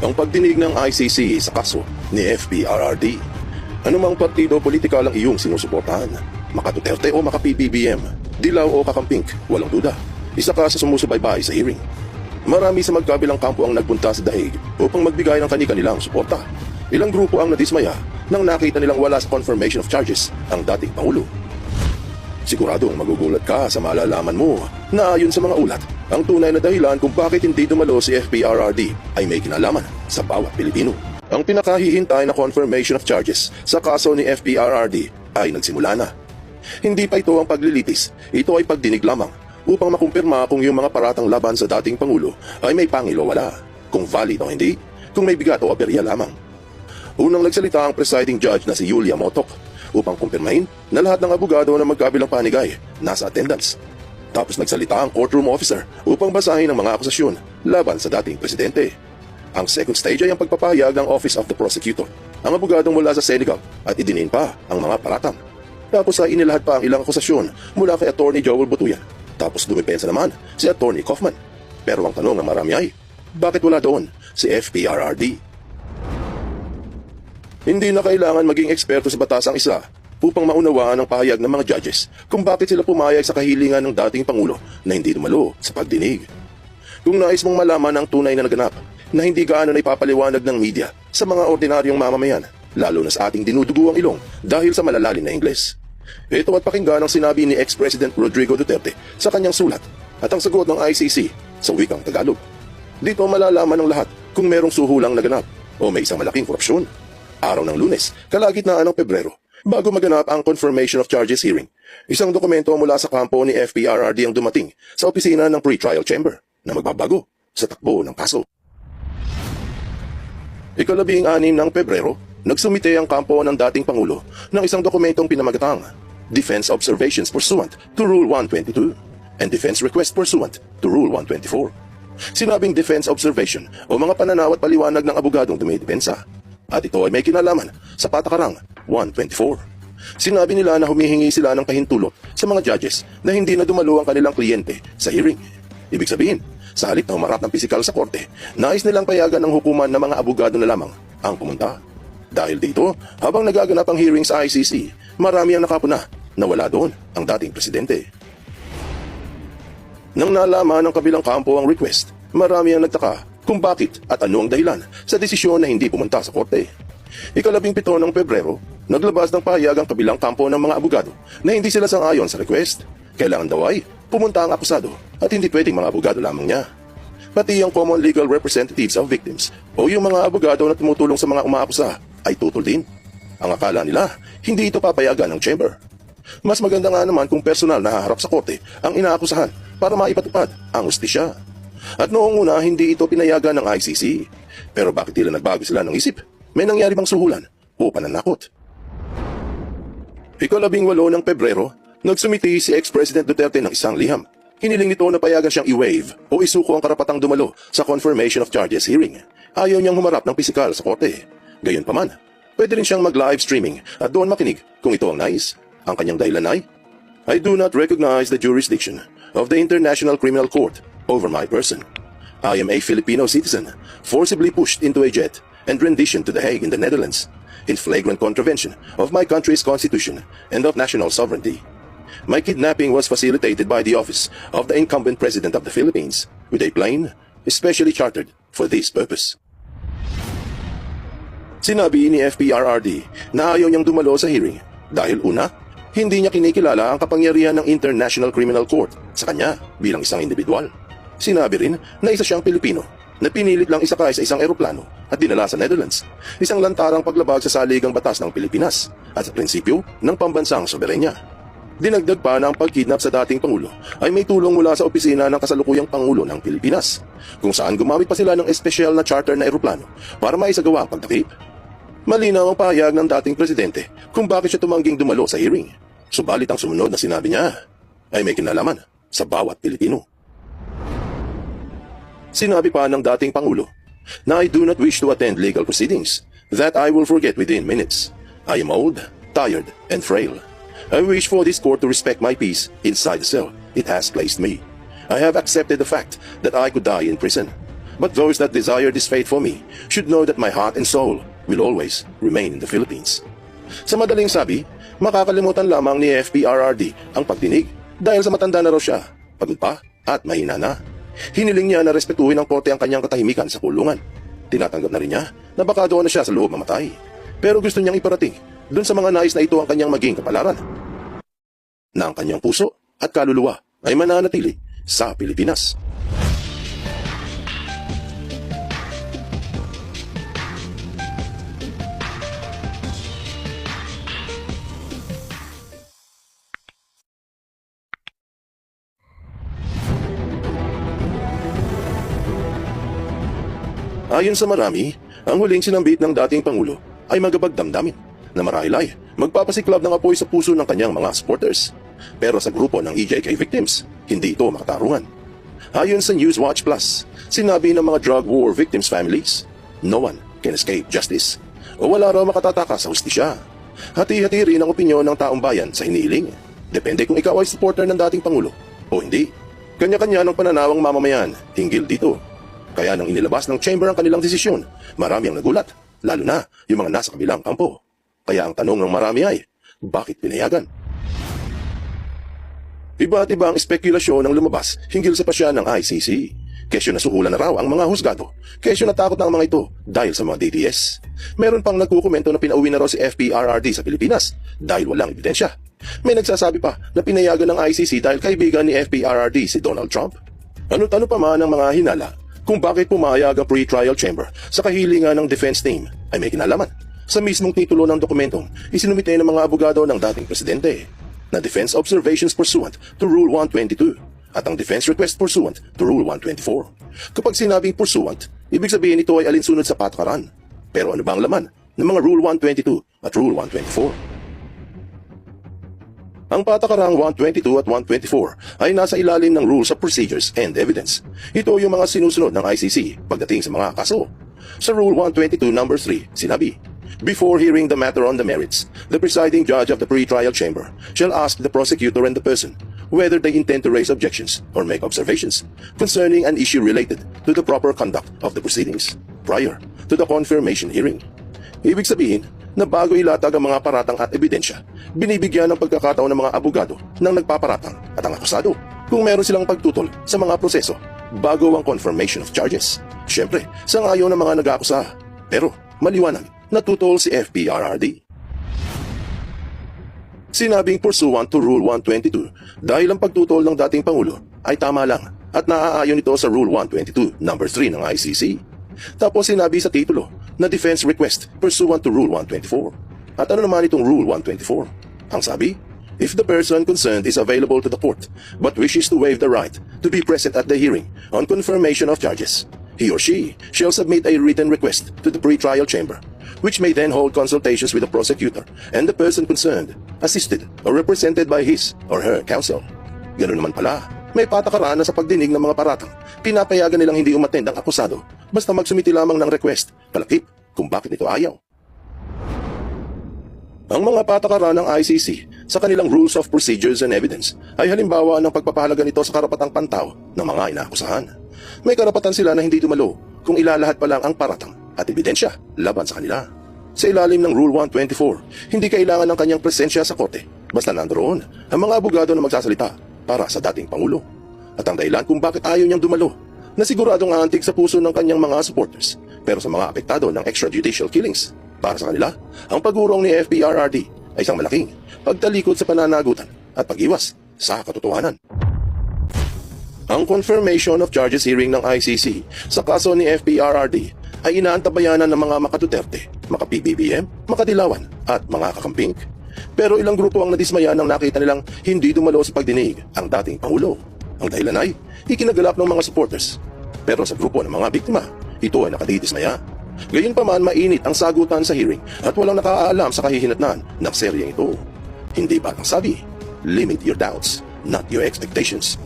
ang pagdinig ng ICC sa kaso ni FPRRD. Anumang partido politikal ang iyong sinusuportahan, maka Duterte o maka PBBM, dilaw o kakampink, walang duda, isa ka sa sumusubaybay sa hearing. Marami sa magkabilang kampo ang nagpunta sa daig upang magbigay ng kani-kanilang suporta. Ilang grupo ang nadismaya nang nakita nilang wala sa confirmation of charges ang dating Pangulo. Siguradong magugulat ka sa malalaman mo na ayon sa mga ulat, ang tunay na dahilan kung bakit hindi dumalo si FPRRD ay may kinalaman sa bawat Pilipino. Ang pinakahihintay na confirmation of charges sa kaso ni FPRRD ay nagsimula na. Hindi pa ito ang paglilitis, ito ay pagdinig lamang upang makumpirma kung yung mga paratang laban sa dating Pangulo ay may pangil o wala, kung valid o hindi, kung may bigat o aberya lamang. Unang nagsalita ang presiding judge na si Julia Motok upang kumpirmahin na lahat ng abogado na magkabilang panigay nasa attendance. Tapos nagsalita ang courtroom officer upang basahin ang mga akusasyon laban sa dating presidente. Ang second stage ay ang pagpapahayag ng Office of the Prosecutor, ang abogadong mula sa Senegal, at idinin pa ang mga paratang. Tapos ay inilahad pa ang ilang akusasyon mula kay Attorney Joel Butuyan. Tapos dumipensa naman si Attorney Kaufman. Pero ang tanong ng marami ay, bakit wala doon si FPRRD? Hindi na kailangan maging eksperto sa batas ang isa upang maunawaan ang pahayag ng mga judges kung bakit sila pumayag sa kahilingan ng dating Pangulo na hindi dumalo sa pagdinig. Kung nais mong malaman ang tunay na naganap na hindi gaano na ipapaliwanag ng media sa mga ordinaryong mamamayan, lalo na sa ating dinudugo ang ilong dahil sa malalalim na Ingles. Ito at pakinggan ang sinabi ni ex-President Rodrigo Duterte sa kanyang sulat at ang sagot ng ICC sa wikang Tagalog. Dito malalaman ng lahat kung merong suhulang naganap o may isang malaking korupsyon. Araw ng Lunes, kalagitnaan ng Pebrero, bago maganap ang confirmation of charges hearing, isang dokumento mula sa kampo ni FPRRD ang dumating sa opisina ng pre-trial chamber na magbabago sa takbo ng kaso. Ika-16 ng Pebrero, nagsumite ang kampo ng dating Pangulo ng isang dokumentong pinamagatang Defense Observations Pursuant to Rule 122 and Defense Request Pursuant to Rule 124. Sinabing defense observation o mga pananaw at paliwanag ng abogadong dumidepensa. At ito ay may kinalaman sa Patakarang 124. Sinabi nila na humihingi sila ng pahintulot sa mga judges na hindi na dumalo ang kanilang kliyente sa hearing. Ibig sabihin, sa halip na humarap ng pisikal sa korte, nais nilang payagan ng hukuman na mga abogado na lamang ang pumunta. Dahil dito, habang nagaganap ang hearing sa ICC, marami ang nakapuna na wala doon ang dating presidente. Nang nalaman ng kabilang kampo ang request, marami ang nagtaka kung bakit at ano ang dahilan sa desisyon na hindi pumunta sa korte. Ika-17 ng Pebrero, naglabas ng pahayag ang kabilang kampo ng mga abogado na hindi sila sang-ayon sa request. Kailangan daw ay pumunta ang akusado at hindi pwedeng mga abogado lamang niya. Pati ang common legal representatives of victims o yung mga abogado na tumutulong sa mga umaakusa ay tutol din. Ang akala nila, hindi ito papayagan ng chamber. Mas maganda nga naman kung personal na haharap sa korte ang inaakusahan para maipatupad ang hustisya. At noong una, hindi ito pinayagan ng ICC. Pero bakit tila nagbago sila ng isip? May nangyari bang suhulan o pananakot? Ika-18 ng Pebrero, nagsumiti si ex-President Duterte ng isang liham. Hiniling nito na payagan siyang i-waive o isuko ang karapatang dumalo sa confirmation of charges hearing. Ayaw niyang humarap ng pisikal sa korte. Gayunpaman, pwede rin siyang mag-live streaming at doon makinig kung ito ang nais. Ang kanyang dahilan ay, I do not recognize the jurisdiction of the International Criminal Court over my person. I am a Filipino citizen, forcibly pushed into a jet and renditioned to The Hague in the Netherlands, in flagrant contravention of my country's constitution and of national sovereignty. My kidnapping was facilitated by the office of the incumbent president of the Philippines, with a plane especially chartered for this purpose. Sinabi ni FPRRD na ayaw niyang dumalo sa hearing dahil una, hindi niya kinikilala ang kapangyarihan ng International Criminal Court sa kanya bilang isang individual. Sinabi rin na isa siyang Pilipino na pinilit lang isakay sa isang eroplano at dinala sa Netherlands, isang lantarang paglabag sa saligang batas ng Pilipinas at sa prinsipyo ng pambansang soberenya. Dinagdag pa na ang pagkidnap sa dating Pangulo ay may tulong mula sa opisina ng kasalukuyang Pangulo ng Pilipinas, kung saan gumamit pa sila ng espesyal na charter na eroplano para maisagawa ang pagtakip. Malinaw ang pahayag ng dating presidente kung bakit siya tumangging dumalo sa hearing. Subalit ang sumunod na sinabi niya ay may kinalaman sa bawat Pilipino. Sinabi pa ng dating Pangulo na I do not wish to attend legal proceedings, that I will forget within minutes. I am old, tired, and frail. I wish for this court to respect my peace inside the cell it has placed me. I have accepted the fact that I could die in prison, But those that desire this faith for me should know that my heart and soul will always remain in the Philippines. Sa madaling sabi, makakalimutan lamang ni FPRRD ang pagdinig dahil sa matanda na raw siya, pagod pa at mahina na. Hiniling niya na respetuhin ng korte ang kanyang katahimikan sa kulungan. Tinatanggap na rin niya na baka doon na siya sa loob mamatay. Pero gusto niyang iparating dun sa mga nais na ito ang kanyang maging kapalaran, na ang kanyang puso at kaluluwa ay mananatili sa Pilipinas. Ayon sa marami, ang huling sinambit ng dating Pangulo ay magabagdamdamin na marahil ay magpapasiklab ng apoy sa puso ng kanyang mga supporters. Pero sa grupo ng EJK victims, hindi ito makatarungan. Ayon sa Newswatch Plus, sinabi ng mga drug war victims families, no one can escape justice o wala raw makatatakas sa hustisya. Hati-hati rin ang opinyon ng taong bayan sa hinihiling. Depende kung ikaw ay supporter ng dating Pangulo o hindi. Kanya-kanya ng pananawang mamamayan hinggil dito. Kaya nang inilabas ng chamber ang kanilang desisyon, marami ang nagulat, lalo na yung mga nasa kabilang kampo. Kaya ang tanong ng marami ay, bakit pinayagan? Iba't iba ang spekulasyon ng lumabas hinggil sa pasya ng ICC. Kesyo nasuhulan na raw ang mga husgado. Kesyo natakot na ang mga ito dahil sa mga DDS. Meron pang nagkukomento na pinauwi na raw si FPRRD sa Pilipinas dahil walang ebidensya. May nagsasabi pa na pinayagan ng ICC dahil kaibigan ni FPRRD si Donald Trump. Ano-ano pa man ang mga hinala kung bakit pumayag ang pre-trial chamber sa kahilingan ng defense team ay may kinalaman sa mismong titulo ng dokumentong isinumite ng mga abogado ng dating presidente na defense observations pursuant to Rule 122 at ang defense request pursuant to Rule 124. Kapag sinabing pursuant, ibig sabihin ito ay alinsunod sa patakaran. Pero ano ba ang laman ng mga Rule 122 at Rule 124? Ang patakarang 122 at 124 ay nasa ilalim ng Rules of Procedures and Evidence. Ito yung mga sinusunod ng ICC pagdating sa mga kaso. Sa Rule 122 number 3, sinabi, before hearing the matter on the merits, the presiding judge of the pre-trial chamber shall ask the prosecutor and the person whether they intend to raise objections or make observations concerning an issue related to the proper conduct of the proceedings prior to the confirmation hearing. Ibig sabihin na bago ilatag ang mga paratang at ebidensya, binibigyan ng pagkakataon ng mga abogado ng nagpaparatang at ang akusado kung meron silang pagtutol sa mga proseso bago ang confirmation of charges. Siyempre, sangayon ng mga nag-aakusa, pero maliwanag na tutol si FPRRD. Sinabing pursuant to Rule 122 dahil ang pagtutol ng dating Pangulo ay tama lang at naaayon ito sa Rule 122 number 3 ng ICC. Tapos sinabi sa titulo na defense request pursuant to Rule 124. At ano naman itong Rule 124? Ang sabi, if the person concerned is available to the court but wishes to waive the right to be present at the hearing on confirmation of charges, he or she shall submit a written request to the pre-trial chamber, which may then hold consultations with the prosecutor and the person concerned, assisted or represented by his or her counsel. Ganun naman pala, may patakaran na sa pagdinig ng mga paratang, pinapayagan nilang hindi umattend ang akusado basta magsumiti lamang ng request, kalakip kung bakit ito ayaw. Ang mga patakaran ng ICC sa kanilang Rules of Procedures and Evidence ay halimbawa ng pagpapahalaga nito sa karapatang pantao ng mga inaakusahan. May karapatan sila na hindi dumalo kung ilalahat pa lang ang paratang at ebidensya laban sa kanila. Sa ilalim ng Rule 124, hindi kailangan ng kanyang presensya sa korte basta nandoon ang mga abogado na magsasalita para sa dating Pangulo. At ang dahilan kung bakit ayaw niyang dumalo, na siguradong aantig sa puso ng kanyang mga supporters, pero sa mga apektado ng extrajudicial killings. Para sa kanila, ang pagurong ni FPRRD ay isang malaking pagtalikod sa pananagutan at pag-iwas sa katotohanan. Ang confirmation of charges hearing ng ICC sa kaso ni FPRRD ay inaantabayanan ng mga maka-Duterte, maka-PBBM, maka-Dilawan at mga kakamping. Pero ilang grupo ang nadismaya nang nakita nilang hindi dumalo sa pagdinig ang dating Pangulo. Ang dahilan ay ikinagalap ng mga supporters. Pero sa grupo ng mga biktima, ito ay nakadidismaya. Gayunpaman, mainit ang sagutan sa hearing at walang nakaalam sa kahihinatnan ng seryeng ito. Hindi ba ang sabi, limit your doubts, not your expectations.